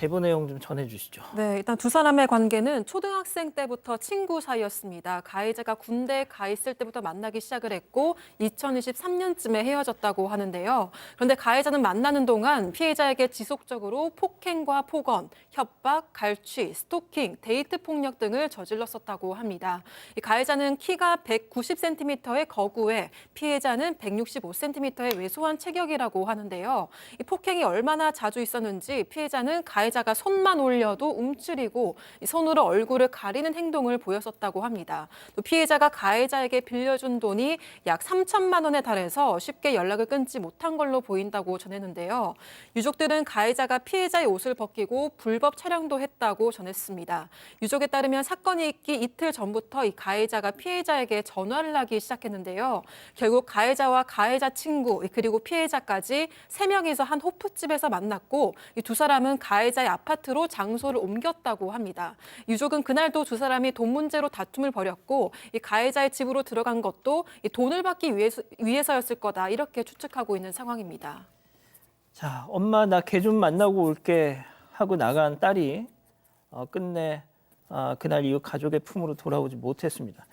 제보 내용 좀 전해주시죠. 네, 일단 두 사람의 관계는 초등학생 때부터 친구 사이였습니다. 가해자가 군대에 가 있을 때부터 만나기 시작을 했고 2023년쯤에 헤어졌다고 하는데요. 그런데 가해자는 만나는 동안 피해자에게 지속적으로 폭행과 폭언, 협박, 갈취, 스토킹, 데이트 폭력 등을 저질렀었다고 합니다. 이 가해자는 키가 190cm의 거구에 피해자는 165cm의 왜소한 체격이라고 하는데요. 이 폭행이 얼마나 자주 있었는지 피해자는 가해자가 손만 올려도 움츠리고 손으로 얼굴을 가리는 행동을 보였었다고 합니다. 또 피해자가 가해자에게 빌려준 돈이 약 3천만 원에 달해서 쉽게 연락을 끊지 못한 걸로 보인다고 전했는데요. 유족들은 가해자가 피해자의 옷을 벗기고 불법 촬영도 했다고 전했습니다. 유족에 따르면 사건이 있기 이틀 전부터 이 가해자가 피해자에게 전화를 하기 시작했는데요. 결국 가해자와 가해자 친구 그리고 피해자까지 3명이서 한 호프집에서 만났고 이 두 사람은 가해자의 아파트로 장소를 옮겼다고 합니다. 유족은 그날도 두 사람이 돈 문제로 다툼을 벌였고 이 가해자의 집으로 들어간 것도 이 돈을 받기 위해서였을 거다 이렇게 추측하고 있는 상황입니다. 자, 엄마 나 걔 좀 만나고 올게 하고 나간 딸이 끝내 그날 이후 가족의 품으로 돌아오지 못했습니다.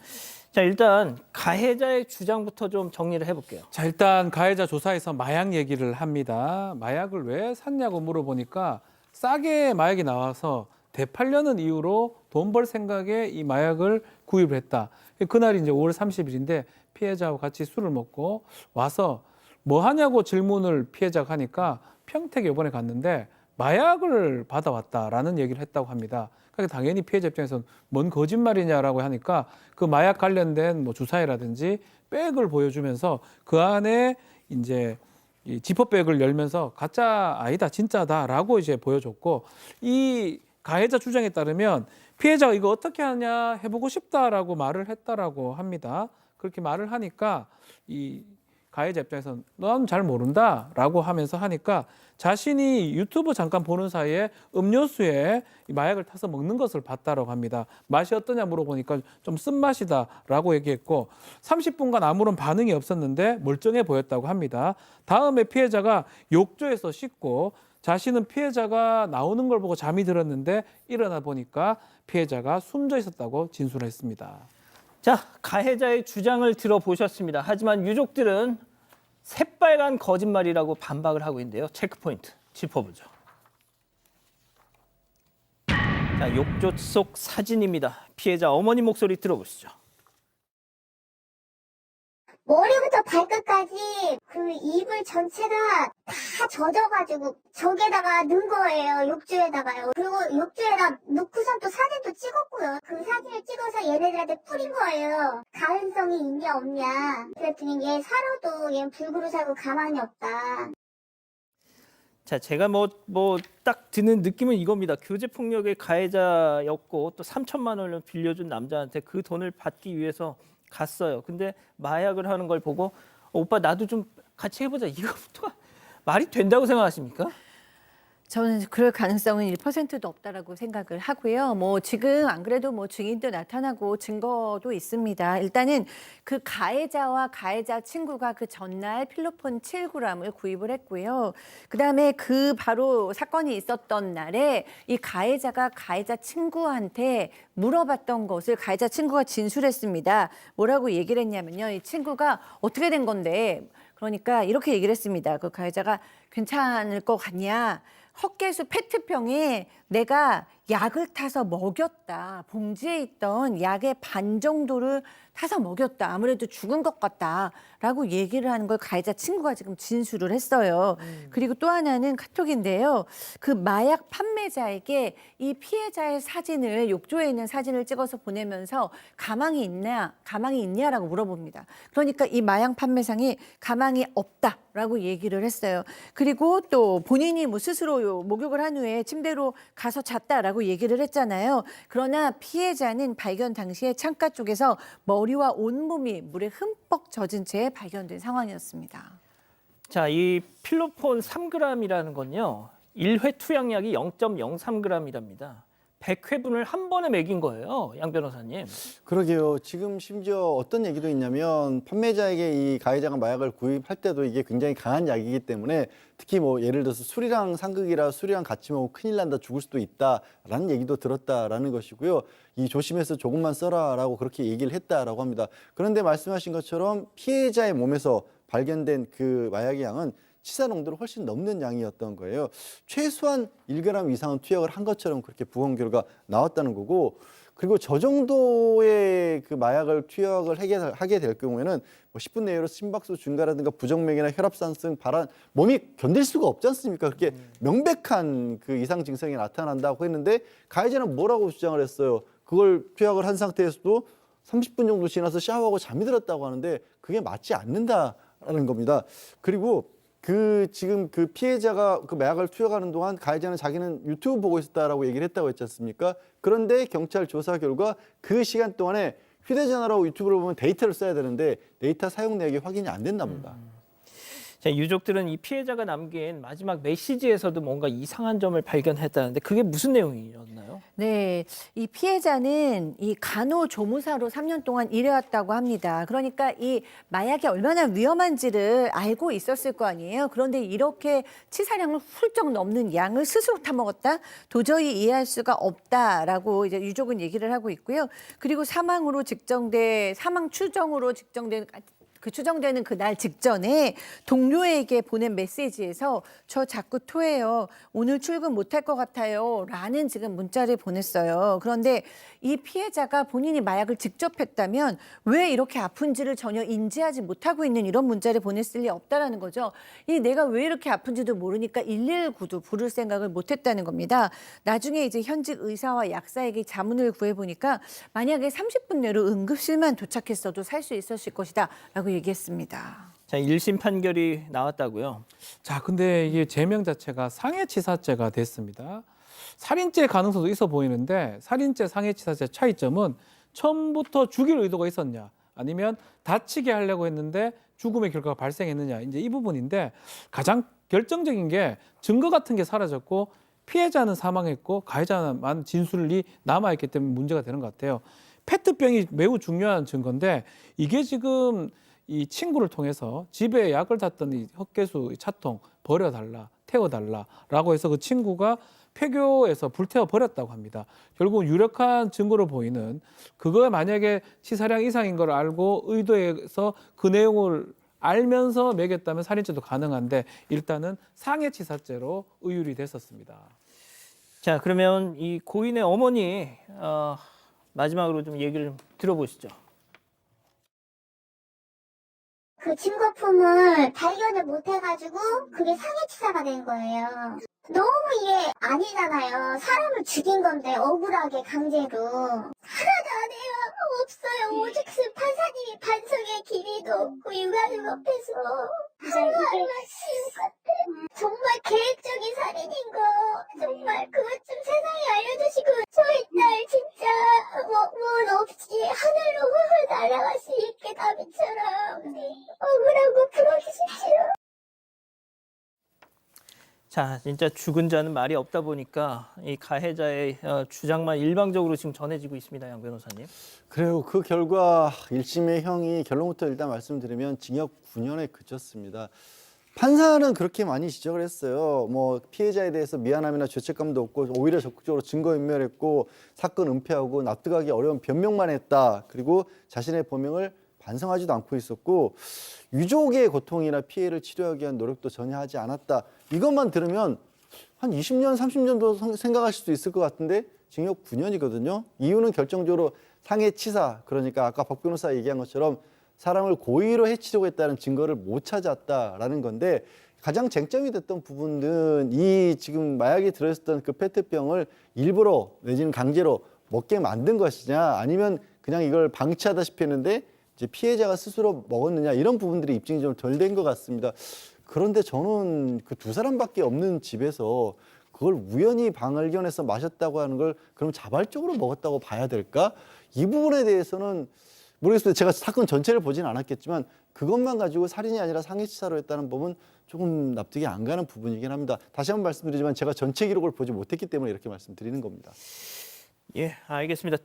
자, 일단 가해자의 주장부터 좀 정리를 해볼게요. 자, 일단 가해자 조사에서 마약 얘기를 합니다. 마약을 왜 샀냐고 물어보니까 싸게 마약이 나와서 되팔려는 이유로 돈 벌 생각에 이 마약을 구입을 했다. 그날이 이제 5월 30일인데 피해자와 같이 술을 먹고 와서 뭐 하냐고 질문을 피해자가 하니까 평택에 이번에 갔는데 마약을 받아왔다라는 얘기를 했다고 합니다. 그러니까 당연히 피해자 입장에서는 뭔 거짓말이냐라고 하니까 그 마약 관련된 뭐 주사위라든지 백을 보여주면서 그 안에 이제 이 지퍼백을 열면서 가짜 아니다 진짜다라고 이제 보여줬고 이 가해자 주장에 따르면 피해자가 이거 어떻게 하냐 해보고 싶다라고 말을 했다라고 합니다. 그렇게 말을 하니까 이 가해자 입장에서는 넌 잘 모른다라고 하면서 하니까 자신이 유튜브 잠깐 보는 사이에 음료수에 마약을 타서 먹는 것을 봤다라고 합니다. 맛이 어떠냐 물어보니까 좀 쓴맛이다라고 얘기했고 30분간 아무런 반응이 없었는데 멀쩡해 보였다고 합니다. 다음에 피해자가 욕조에서 씻고 자신은 피해자가 나오는 걸 보고 잠이 들었는데 일어나 보니까 피해자가 숨져 있었다고 진술했습니다. 자, 가해자의 주장을 들어보셨습니다. 하지만 유족들은 새빨간 거짓말이라고 반박을 하고 있는데요. 체크포인트 짚어보죠. 자, 욕조 속 사진입니다. 피해자 어머니 목소리 들어보시죠. 머리부터 발끝까지 그 이불 전체가 다 젖어가지고 저기에다가 넣은 거예요. 욕조에다가요. 그리고 욕조에다 넣고선 또 사진도 찍었고요. 그 사진을 찍어서 얘네들한테 뿌린 거예요. 가능성이 있냐 없냐. 그랬더니 얘 살아도 얘 불구로 살고 가만히 없다. 자, 제가 딱 드는 느낌은 이겁니다. 교제폭력의 가해자였고 또 3천만 원을 빌려준 남자한테 그 돈을 받기 위해서 갔어요. 근데 마약을 하는 걸 보고 오빠 나도 좀 같이 해보자. 이거부터가 말이 된다고 생각하십니까? 저는 그럴 가능성은 1%도 없다라고 생각을 하고요. 뭐 지금 안 그래도 뭐 증인도 나타나고 증거도 있습니다. 일단은 그 가해자와 가해자 친구가 그 전날 필로폰 7g을 구입을 했고요. 그다음에 그 바로 사건이 있었던 날에 이 가해자가 가해자 친구한테 물어봤던 것을 가해자 친구가 진술했습니다. 뭐라고 얘기를 했냐면요. 이 친구가 어떻게 된 건데 그러니까 이렇게 얘기를 했습니다. 그 가해자가 괜찮을 것 같냐? 헛개수 페트병에 내가 약을 타서 먹였다. 봉지에 있던 약의 반 정도를 타서 먹였다. 아무래도 죽은 것 같다라고 얘기를 하는 걸 가해자 친구가 지금 진술을 했어요. 그리고 또 하나는 카톡인데요. 그 마약 판매자에게 이 피해자의 사진을 욕조에 있는 사진을 찍어서 보내면서 가망이 있냐라고 물어봅니다. 그러니까 이 마약 판매상이 가망이 없다라고 얘기를 했어요. 그리고 또 본인이 뭐 스스로 목욕을 한 후에 침대로 가서 잤다라고 얘기를 했잖아요. 그러나 피해자는 발견 당시에 창가 쪽에서 머리와 온몸이 물에 흠뻑 젖은 채 발견된 상황이었습니다. 자, 이 필로폰 3g이라는 건요. 1회 투약량이 0.03g이랍니다. 100회분을 한 번에 매긴 거예요, 양 변호사님. 그러게요. 지금 심지어 어떤 얘기도 있냐면 판매자에게 이 가해자가 마약을 구입할 때도 이게 굉장히 강한 약이기 때문에 특히 뭐 예를 들어서 술이랑 상극이라 술이랑 같이 먹으면 큰일 난다, 죽을 수도 있다라는 얘기도 들었다라는 것이고요. 이 조심해서 조금만 써라라고 그렇게 얘기를 했다라고 합니다. 그런데 말씀하신 것처럼 피해자의 몸에서 발견된 그 마약의 양은 치사 농도를 훨씬 넘는 양이었던 거예요. 최소한 1g 이상은 투약을 한 것처럼 그렇게 부검 결과가 나왔다는 거고, 그리고 저 정도의 그 마약을 투약을 하게 될 경우에는 뭐 10분 내로 심박수 증가라든가 부정맥이나 혈압 상승, 발한 몸이 견딜 수가 없지 않습니까? 그렇게 명백한 그 이상 증상이 나타난다고 했는데 가해자는 뭐라고 주장을 했어요? 그걸 투약을 한 상태에서도 30분 정도 지나서 샤워하고 잠이 들었다고 하는데 그게 맞지 않는다라는 겁니다. 그리고 지금 그 피해자가 그 마약을 투약하는 동안 가해자는 자기는 유튜브 보고 있었다라고 얘기를 했다고 했지 않습니까? 그런데 경찰 조사 결과 그 시간 동안에 휴대전화로 유튜브를 보면 데이터를 써야 되는데 데이터 사용 내역이 확인이 안 됐나 봅니다. 자, 유족들은 이 피해자가 남긴 마지막 메시지에서도 뭔가 이상한 점을 발견했다는데 그게 무슨 내용이었나요? 네, 이 피해자는 이 간호조무사로 3년 동안 일해왔다고 합니다. 그러니까 이 마약이 얼마나 위험한지를 알고 있었을 거 아니에요. 그런데 이렇게 치사량을 훌쩍 넘는 양을 스스로 타먹었다? 도저히 이해할 수가 없다라고 이제 유족은 얘기를 하고 있고요. 그리고 사망 추정으로 직정된 추정되는 그날 직전에 동료에게 보낸 메시지에서 저 자꾸 토해요. 오늘 출근 못할 것 같아요. 라는 지금 문자를 보냈어요. 그런데 이 피해자가 본인이 마약을 직접 했다면 왜 이렇게 아픈지를 전혀 인지하지 못하고 있는 이런 문자를 보냈을 리 없다라는 거죠. 내가 왜 이렇게 아픈지도 모르니까 119도 부를 생각을 못했다는 겁니다. 나중에 이제 현직 의사와 약사에게 자문을 구해보니까 만약에 30분 내로 응급실만 도착했어도 살 수 있었을 것이다 라고 얘기했습니다. 자, 1심 판결이 나왔다고요. 자, 근데 이게 제명 자체가 상해치사죄가 됐습니다. 살인죄 가능성도 있어 보이는데 살인죄, 상해치사죄 차이점은 처음부터 죽일 의도가 있었냐, 아니면 다치게 하려고 했는데 죽음의 결과가 발생했느냐, 이제 이 부분인데 가장 결정적인 게 증거 같은 게 사라졌고 피해자는 사망했고 가해자만 진술이 남아있기 때문에 문제가 되는 것 같아요. 페트병이 매우 중요한 증거인데 이게 지금 이 친구를 통해서 집에 약을 탔던 이 헛개수 차통 버려달라, 태워달라라고 해서 그 친구가 폐교에서 불태워 버렸다고 합니다. 결국 유력한 증거로 보이는 그거 만약에 치사량 이상인 걸 알고 의도해서 그 내용을 알면서 매겼다면 살인죄도 가능한데 일단은 상해치사죄로 의율이 됐었습니다. 자, 그러면 이 고인의 어머니 마지막으로 좀 얘기를 들어보시죠. 그 증거품을 발견을 못해가지고 그게 상해치사가 된 거예요. 너무 이게 아니잖아요. 사람을 죽인 건데 억울하게 강제로. 하나도 안 해요. 없어요. 오직 판사님이 반성의 기미도 없고 유가족 앞에서 하루하루씩 같아. 정말 계획적인 살인인 거 정말 그것 좀 세상에 알려주시고 저희 딸 진짜 문 없이 하늘로 훌훌 날아갈 수 있게 나비처럼 억울하고 풀어주십시오. 자, 진짜 죽은 자는 말이 없다 보니까 이 가해자의 주장만 일방적으로 지금 전해지고 있습니다, 양 변호사님. 그래요. 그 결과 1심의 형이 결론부터 일단 말씀드리면 징역 9년에 그쳤습니다. 판사는 그렇게 많이 지적을 했어요. 뭐 피해자에 대해서 미안함이나 죄책감도 없고 오히려 적극적으로 증거인멸했고 사건 은폐하고 납득하기 어려운 변명만 했다. 그리고 자신의 범행을 반성하지도 않고 있었고 유족의 고통이나 피해를 치료하기 위한 노력도 전혀 하지 않았다. 이것만 들으면 한 20년, 30년도 생각하실 수 있을 것 같은데 징역 9년이거든요. 이유는 결정적으로 상해치사, 그러니까 아까 박 변호사 얘기한 것처럼 사람을 고의로 해치려고 했다는 증거를 못 찾았다라는 건데 가장 쟁점이 됐던 부분은 이 지금 마약이 들어있었던 그 페트병을 일부러 내지는 강제로 먹게 만든 것이냐 아니면 그냥 이걸 방치하다시피 했는데 이제 피해자가 스스로 먹었느냐 이런 부분들이 입증이 좀 덜 된 것 같습니다. 그런데 저는 그 두 사람밖에 없는 집에서 그걸 우연히 발견해서 마셨다고 하는 걸 그럼 자발적으로 먹었다고 봐야 될까? 이 부분에 대해서는 모르겠습니다. 제가 사건 전체를 보진 않았겠지만 그것만 가지고 살인이 아니라 상해치사로 했다는 법은 조금 납득이 안 가는 부분이긴 합니다. 다시 한번 말씀드리지만 제가 전체 기록을 보지 못했기 때문에 이렇게 말씀드리는 겁니다. 예, 알겠습니다.